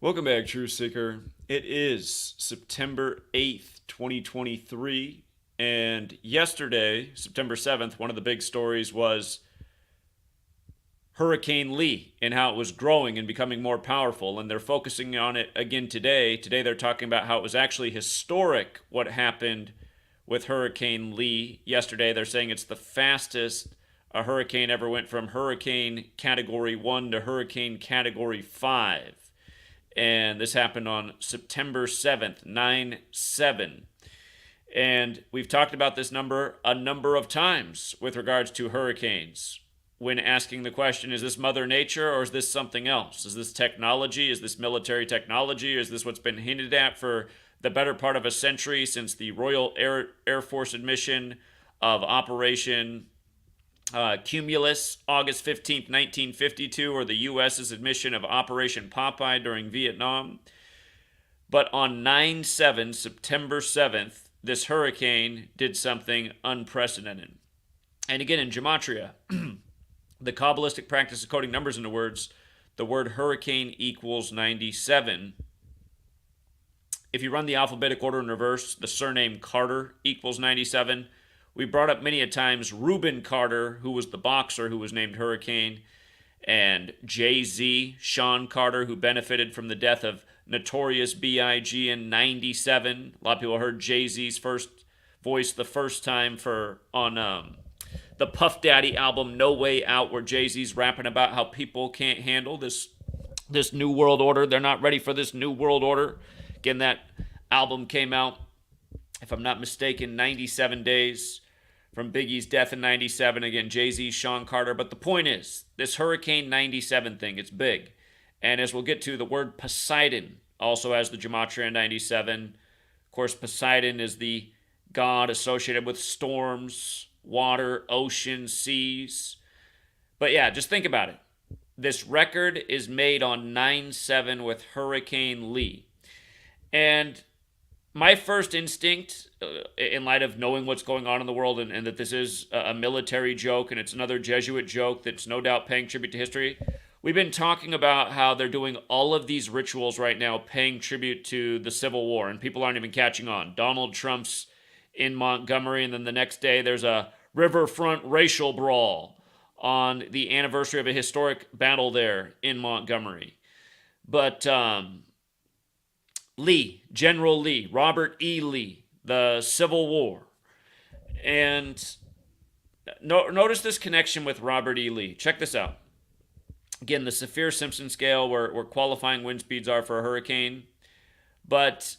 Welcome back, True Seeker. It is September 8th, 2023. And yesterday, September 7th, one of the big stories was Hurricane Lee and how it was growing and becoming more powerful. And they're focusing on it again today. Today, they're talking about how it was actually historic what happened with Hurricane Lee yesterday. They're saying it's the fastest a hurricane ever went from Hurricane Category 1 to Hurricane Category 5. And this happened on September 7th, 9/7. And we've talked about this number a number of times with regards to hurricanes. When asking the question, is this Mother Nature or is this something else? Is this technology? Is this military technology? Is this what's been hinted at for the better part of a century since the Royal Air Force admission of Operation Cumulus, August 15th, 1952, or the U.S.'s admission of Operation Popeye during Vietnam. But on 9/7, September 7th, this hurricane did something unprecedented. And again, in Gematria, the Kabbalistic practice of coding numbers into words, the word hurricane equals 97. If you run the alphabetic order in reverse, the surname Carter equals 97. We brought up many a times Reuben Carter, who was the boxer who was named Hurricane, and Jay-Z, Sean Carter, who benefited from the death of Notorious B.I.G. in 97. A lot of people heard Jay-Z's first voice the first time on the Puff Daddy album No Way Out, where Jay-Z's rapping about how people can't handle this new world order. They're not ready for this new world order. Again, that album came out, if I'm not mistaken, 97 days from Biggie's death in 97. Again, Jay-Z, Sean Carter. But the point is, this Hurricane 97 thing, it's big. And as we'll get to, the word Poseidon also has the Gematria 97. Of course, Poseidon is the god associated with storms, water, ocean, seas. But yeah, just think about it. This record is made on 9/7 with Hurricane Lee. And my first instinct, in light of knowing what's going on in the world and that this is a military joke and it's another Jesuit joke that's no doubt paying tribute to history, we've been talking about how they're doing all of these rituals right now paying tribute to the Civil War, and people aren't even catching on. Donald Trump's in Montgomery, and then the next day there's a riverfront racial brawl on the anniversary of a historic battle there in Montgomery. But Lee, General Lee, Robert E. Lee, the Civil War. And notice this connection with Robert E. Lee. Check this out. Again, the Saffir-Simpson scale, where qualifying wind speeds are for a hurricane. But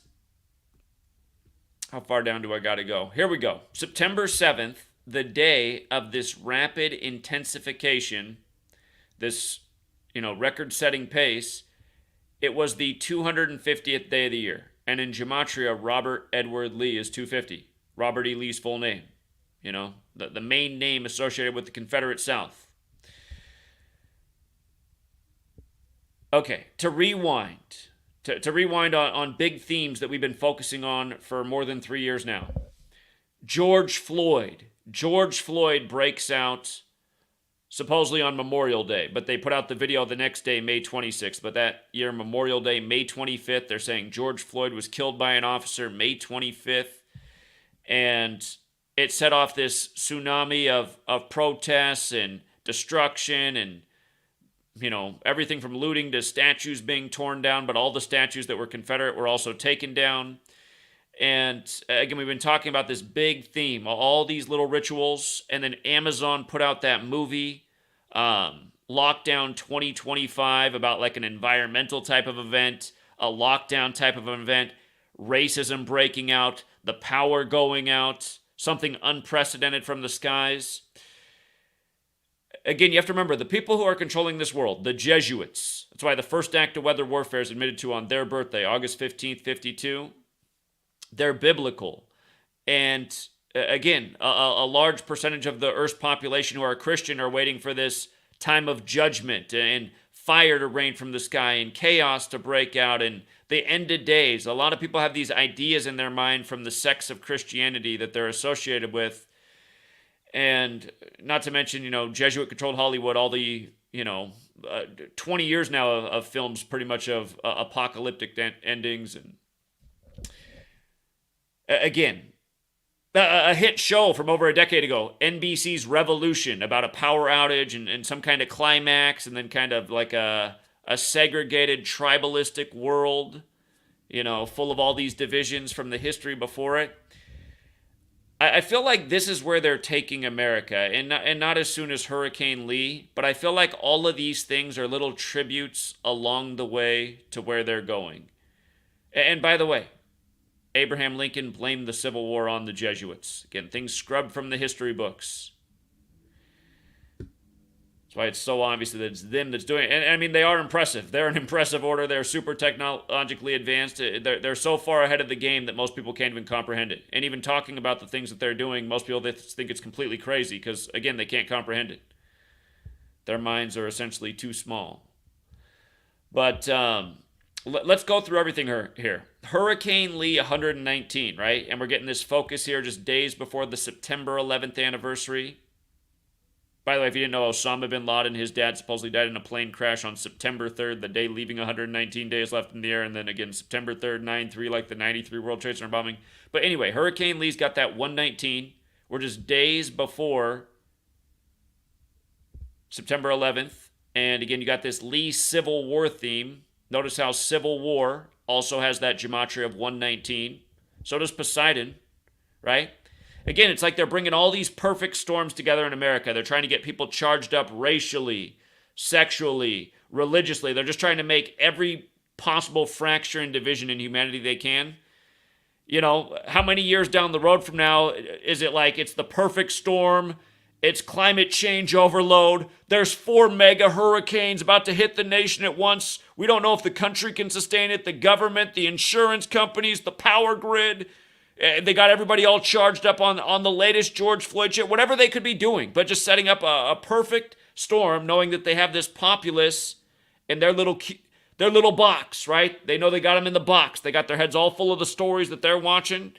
how far down do I got to go? Here we go. September 7th, the day of this rapid intensification, this record-setting pace, it was the 250th day of the year. And in Gematria, Robert Edward Lee is 250. Robert E. Lee's full name. The main name associated with the Confederate South. Okay, to rewind. To rewind on big themes that we've been focusing on for more than 3 years now. George Floyd. George Floyd breaks out supposedly on Memorial Day, but they put out the video the next day, May 26th. But that year, Memorial Day, May 25th, they're saying George Floyd was killed by an officer May 25th. And it set off this tsunami of protests and destruction and, everything from looting to statues being torn down. But all the statues that were Confederate were also taken down. And again, we've been talking about this big theme, all these little rituals. And then Amazon put out that movie, Lockdown 2025, about like an environmental type of event, a lockdown type of an event, racism breaking out, the power going out, something unprecedented from the skies. Again, you have to remember, the people who are controlling this world, the Jesuits, that's why the first act of weather warfare is admitted to on their birthday, August 15th, 52. They're biblical. And again, a large percentage of the Earth's population who are Christian are waiting for this time of judgment and fire to rain from the sky and chaos to break out and the end of days. A lot of people have these ideas in their mind from the sects of Christianity that they're associated with. And not to mention, Jesuit-controlled Hollywood, all the 20 years now of films pretty much of apocalyptic endings. And again, a hit show from over a decade ago, NBC's Revolution, about a power outage and some kind of climax, and then kind of like a segregated tribalistic world, full of all these divisions from the history before it. I feel like this is where they're taking America, and not as soon as Hurricane Lee, but I feel like all of these things are little tributes along the way to where they're going. And by the way, Abraham Lincoln blamed the Civil War on the Jesuits. Again, things scrubbed from the history books. That's why it's so obvious that it's them that's doing it. And I mean, they are impressive. They're an impressive order. They're super technologically advanced. They're so far ahead of the game that most people can't even comprehend it. And even talking about the things that they're doing, most people think it's completely crazy because, again, they can't comprehend it. Their minds are essentially too small. But let's go through everything here. Hurricane Lee 119, right? And we're getting this focus here just days before the September 11th anniversary. By the way, if you didn't know, Osama bin Laden, his dad, supposedly died in a plane crash on September 3rd, the day leaving 119 days left in the air. And then again, September 3rd, 9/3, like the 93 World Trade Center bombing. But anyway, Hurricane Lee's got that 119. We're just days before September 11th. And again, you got this Lee Civil War theme. Notice how Civil War also has that gematria of 119. So does Poseidon, right? Again, it's like they're bringing all these perfect storms together in America. They're trying to get people charged up racially, sexually, religiously. They're just trying to make every possible fracture and division in humanity they can. How many years down the road from now is it like it's the perfect storm? It's climate change overload. There's 4 mega hurricanes about to hit the nation at once. We don't know if the country can sustain it, the government, the insurance companies, the power grid. They got everybody all charged up on the latest George Floyd shit, whatever they could be doing, but just setting up a perfect storm, knowing that they have this populace in their little box, right? They know they got them in the box. They got their heads all full of the stories that they're watching.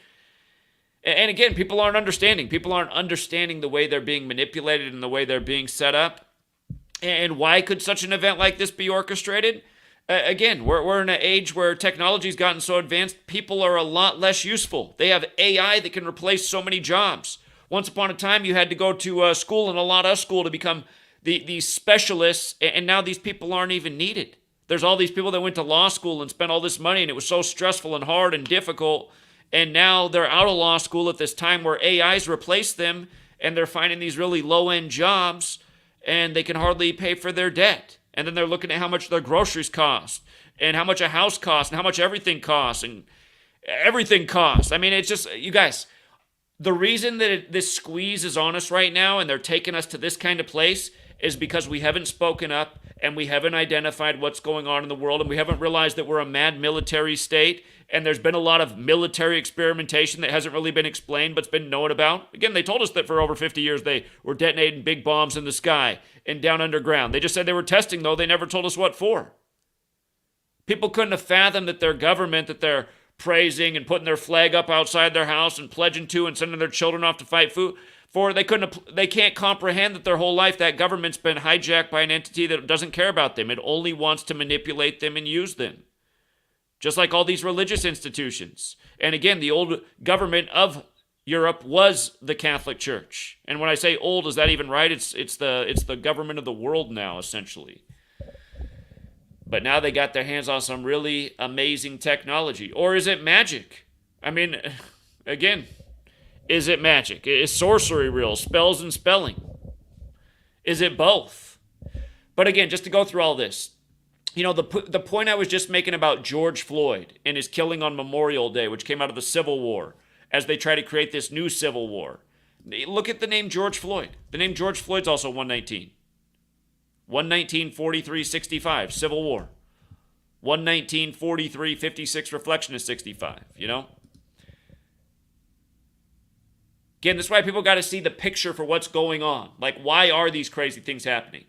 And again, people aren't understanding. People aren't understanding the way they're being manipulated and the way they're being set up. And why could such an event like this be orchestrated? Again, we're in an age where technology's gotten so advanced, people are a lot less useful. They have AI that can replace so many jobs. Once upon a time, you had to go to school and a lot of school to become these specialists, and now these people aren't even needed. There's all these people that went to law school and spent all this money, and it was so stressful and hard and difficult, and now they're out of law school at this time where AI's replaced them, and they're finding these really low-end jobs, and they can hardly pay for their debt. And then they're looking at how much their groceries cost and how much a house costs and how much everything costs and everything costs. I mean, it's just, you guys, the reason that this squeeze is on us right now and they're taking us to this kind of place is because we haven't spoken up and we haven't identified what's going on in the world and we haven't realized that we're a mad military state and there's been a lot of military experimentation that hasn't really been explained but's been known about. Again, they told us that for over 50 years they were detonating big bombs in the sky and down underground. They just said they were testing, though. They never told us what for. People couldn't have fathomed that their government that they're praising and putting their flag up outside their house and pledging to and sending their children off to fight for, they can't comprehend that their whole life that government's been hijacked by an entity that doesn't care about them. It only wants to manipulate them and use them. Just like all these religious institutions. And again, the old government of Europe was the Catholic Church. And when I say old, is that even right? It's the government of the world now, essentially. But now they got their hands on some really amazing technology. Or is it magic? I mean, again, is it magic? Is sorcery real? Spells and spelling? Is it both? But again, just to go through all this, the point I was just making about George Floyd and his killing on Memorial Day, which came out of the Civil War, as they try to create this new Civil War. Look at the name George Floyd. The name George Floyd's also 119. 119-43-65, Civil War. 119-43-56, reflection is 65, Again, this is why people got to see the picture for what's going on. Like, why are these crazy things happening?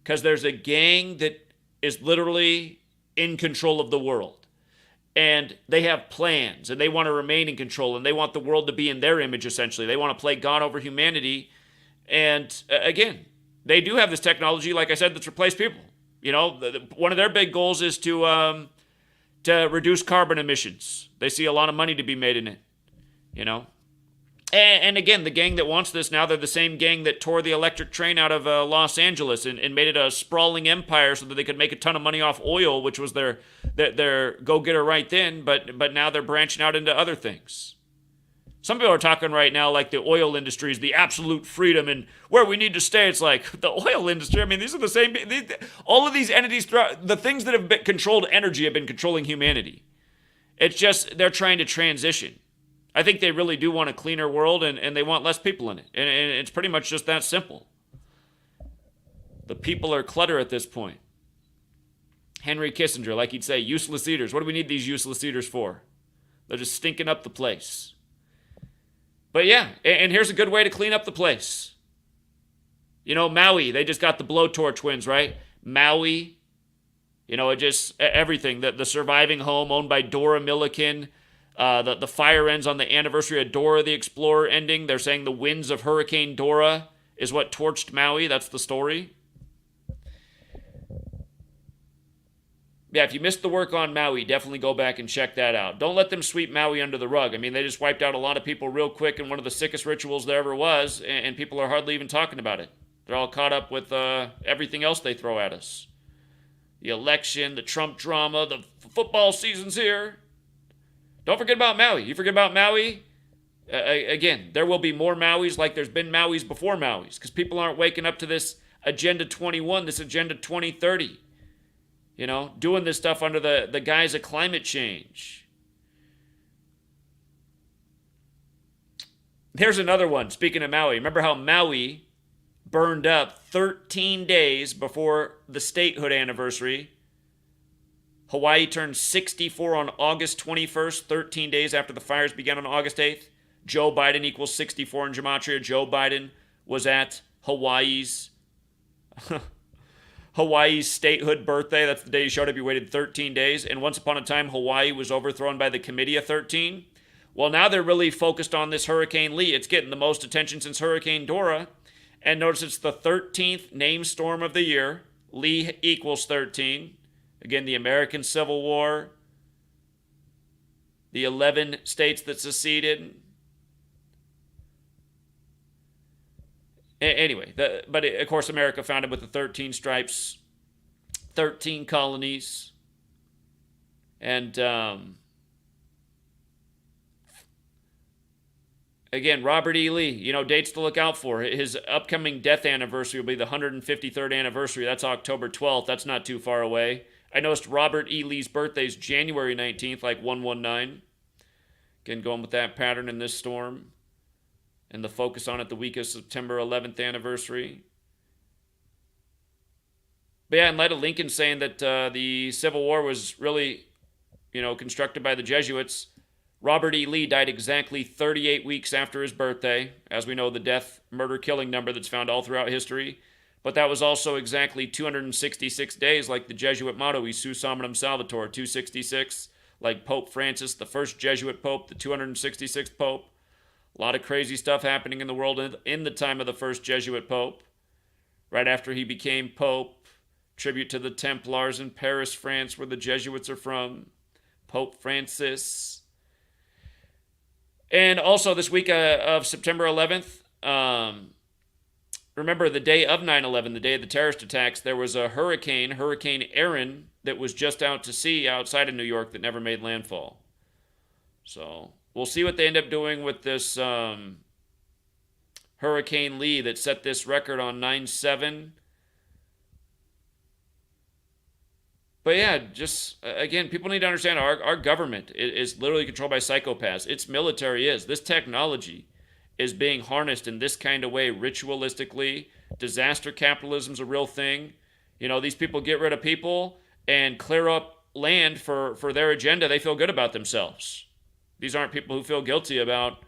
Because there's a gang that is literally in control of the world. And they have plans, and they want to remain in control, and they want the world to be in their image, essentially. They want to play God over humanity. And again, they do have this technology, like I said, that's replaced people. One of their big goals is to reduce carbon emissions. They see a lot of money to be made in it. You know, and again, the gang that wants this now, they're the same gang that tore the electric train out of Los Angeles and made it a sprawling empire so that they could make a ton of money off oil, which was their go-getter right then. But now they're branching out into other things. Some people are talking right now like the oil industry is the absolute freedom and where we need to stay. It's like the oil industry. I mean, these are the same. All of these entities, the things that have controlled energy have been controlling humanity. It's just they're trying to transition. I think they really do want a cleaner world and they want less people in it. And it's pretty much just that simple. The people are clutter at this point. Henry Kissinger, like he'd say, useless eaters. What do we need these useless eaters for? They're just stinking up the place. But yeah, and here's a good way to clean up the place. Maui, they just got the blowtorch wins, right? Maui, it just, everything. The surviving home owned by Dora Milliken. The fire ends on the anniversary of Dora the Explorer ending. They're saying the winds of Hurricane Dora is what torched Maui. That's the story. Yeah, if you missed the work on Maui, definitely go back and check that out. Don't let them sweep Maui under the rug. I mean, they just wiped out a lot of people real quick in one of the sickest rituals there ever was, and people are hardly even talking about it. They're all caught up with everything else they throw at us. The election, the Trump drama, the football season's here. Don't forget about Maui. You forget about Maui, again, there will be more Mauis like there's been Mauis before Mauis, because people aren't waking up to this Agenda 21, this Agenda 2030. Doing this stuff under the guise of climate change. Here's another one. Speaking of Maui, remember how Maui burned up 13 days before the statehood anniversary? Hawaii turned 64 on August 21st, 13 days after the fires began on August 8th. Joe Biden equals 64 in Gematria. Joe Biden was at Hawaii's statehood birthday. That's the day he showed up. He waited 13 days. And once upon a time, Hawaii was overthrown by the Committee of 13. Well, now they're really focused on this Hurricane Lee. It's getting the most attention since Hurricane Dora. And notice it's the 13th named storm of the year. Lee equals 13. Again, the American Civil War. The 11 states that seceded. Anyway, but of course, America founded with the 13 stripes, 13 colonies, and again, Robert E. Lee, dates to look out for. His upcoming death anniversary will be the 153rd anniversary. That's October 12th. That's not too far away. I noticed Robert E. Lee's birthday is January 19th, like 119. Again, going with that pattern in this storm. And the focus on it the week of September 11th anniversary. But yeah, in light of Lincoln saying that the Civil War was really, constructed by the Jesuits, Robert E. Lee died exactly 38 weeks after his birthday. As we know, the death, murder, killing number that's found all throughout history. But that was also exactly 266 days, like the Jesuit motto, Isu Salvatum Salvator, 266, like Pope Francis, the first Jesuit Pope, the 266th Pope. A lot of crazy stuff happening in the world in the time of the first Jesuit Pope. Right after he became Pope, tribute to the Templars in Paris, France, where the Jesuits are from. Pope Francis. And also this week of September 11th, remember the day of 9/11, the day of the terrorist attacks, there was a hurricane, Hurricane Aaron, that was just out to sea outside of New York that never made landfall. So we'll see what they end up doing with this Hurricane Lee that set this record on 9/7. But yeah, just, again, people need to understand our government is literally controlled by psychopaths. Its military is. This technology is being harnessed in this kind of way, ritualistically. Disaster capitalism's a real thing. These people get rid of people and clear up land for their agenda. They feel good about themselves. These aren't people who feel guilty about,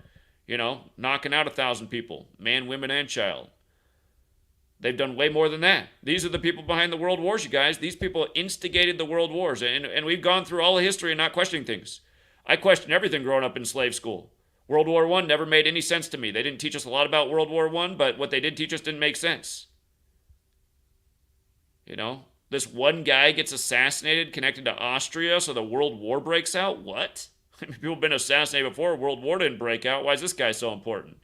knocking out 1,000 people, man, women, and child. They've done way more than that. These are the people behind the world wars, you guys. These people instigated the world wars. And we've gone through all of history and not questioning things. I questioned everything growing up in slave school. World War I never made any sense to me. They didn't teach us a lot about World War I, but what they did teach us didn't make sense. You know, this one guy gets assassinated connected to Austria, so the world war breaks out. What? People have been assassinated before. World war didn't break out. Why is this guy so important?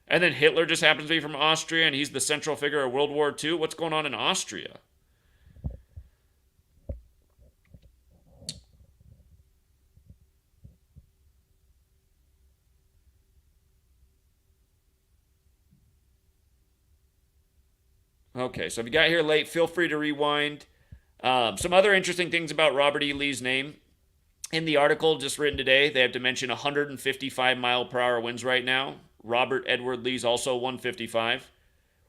And then Hitler just happens to be from Austria, and he's the central figure of World War II. What's going on in Austria? Okay, so if you got here late, feel free to rewind. Some other interesting things about Robert E. Lee's name. In the article just written today, they have to mention 155 mile per hour winds right now. Robert Edward Lee's also 155.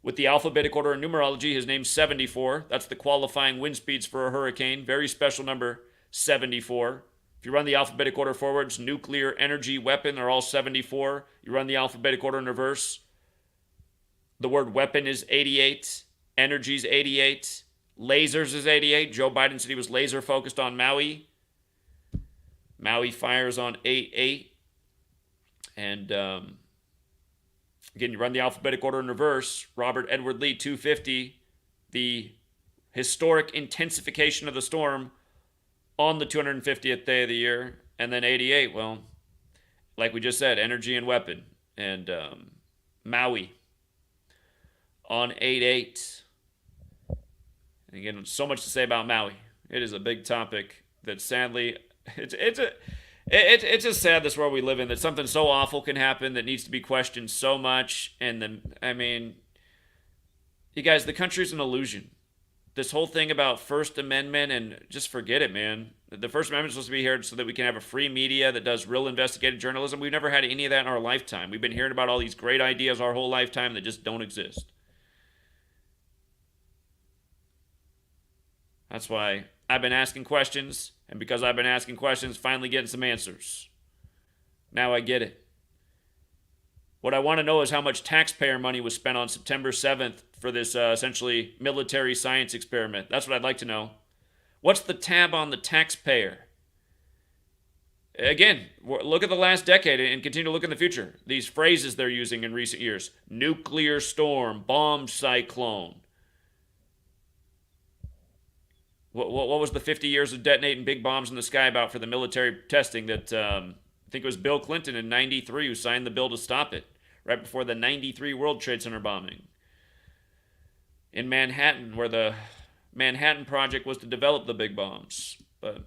With the alphabetic order and numerology, his name's 74. That's the qualifying wind speeds for a hurricane. Very special number, 74. If you run the alphabetic order forwards, nuclear, energy, weapon are all 74. You run the alphabetic order in reverse, the word weapon is 88. Energy's 88. Lasers is 88. Joe Biden said he was laser focused on Maui. Maui fires on 88. And again, you run the alphabetic order in reverse. Robert Edward Lee, 250. The historic intensification of the storm on the 250th day of the year. And then 88, well, like we just said, energy and weapon. And Maui on 88. And again, so much to say about Maui. It is a big topic that sadly, it's just sad this world we live in, that something so awful can happen that needs to be questioned so much. And then, I mean, you guys, the country's an illusion. This whole thing about First Amendment, and just forget it, man. The First Amendment's supposed to be here so that we can have a free media that does real investigative journalism. We've never had any of that in our lifetime. We've been hearing about all these great ideas our whole lifetime that just don't exist. That's why I've been asking questions, and because I've been asking questions, finally getting some answers. Now I get it. What I want to know is how much taxpayer money was spent on September 7th for this essentially military science experiment. That's what I'd like to know. What's the tab on the taxpayer? Again, look at the last decade and continue to look in the future. These phrases they're using in recent years: nuclear storm, bomb cyclone. What was the 50 years of detonating big bombs in the sky about for the military testing that I think it was Bill Clinton in 93 who signed the bill to stop it right before the 93 World Trade Center bombing in Manhattan, where the Manhattan Project was to develop the big bombs. But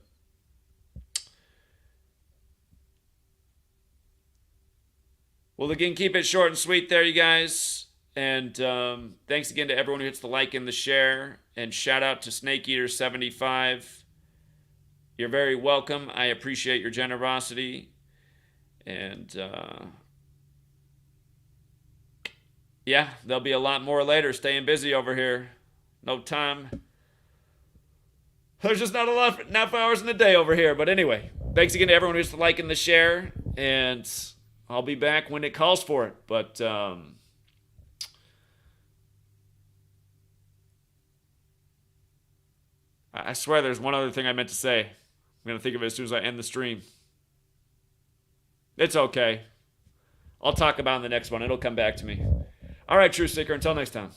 well, again, keep it short and sweet there, you guys. And thanks again to everyone who hits the like and the share. And shout out to Snake Eater 75. You're very welcome. I appreciate your generosity. And yeah, there'll be a lot more later. Staying busy over here. No time. There's just not enough hours in the day over here. But anyway, thanks again to everyone who hits the like and the share. And I'll be back when it calls for it. But I swear there's one other thing I meant to say. I'm going to think of it as soon as I end the stream. It's okay. I'll talk about it in the next one. It'll come back to me. All right, True Seeker. Until next time.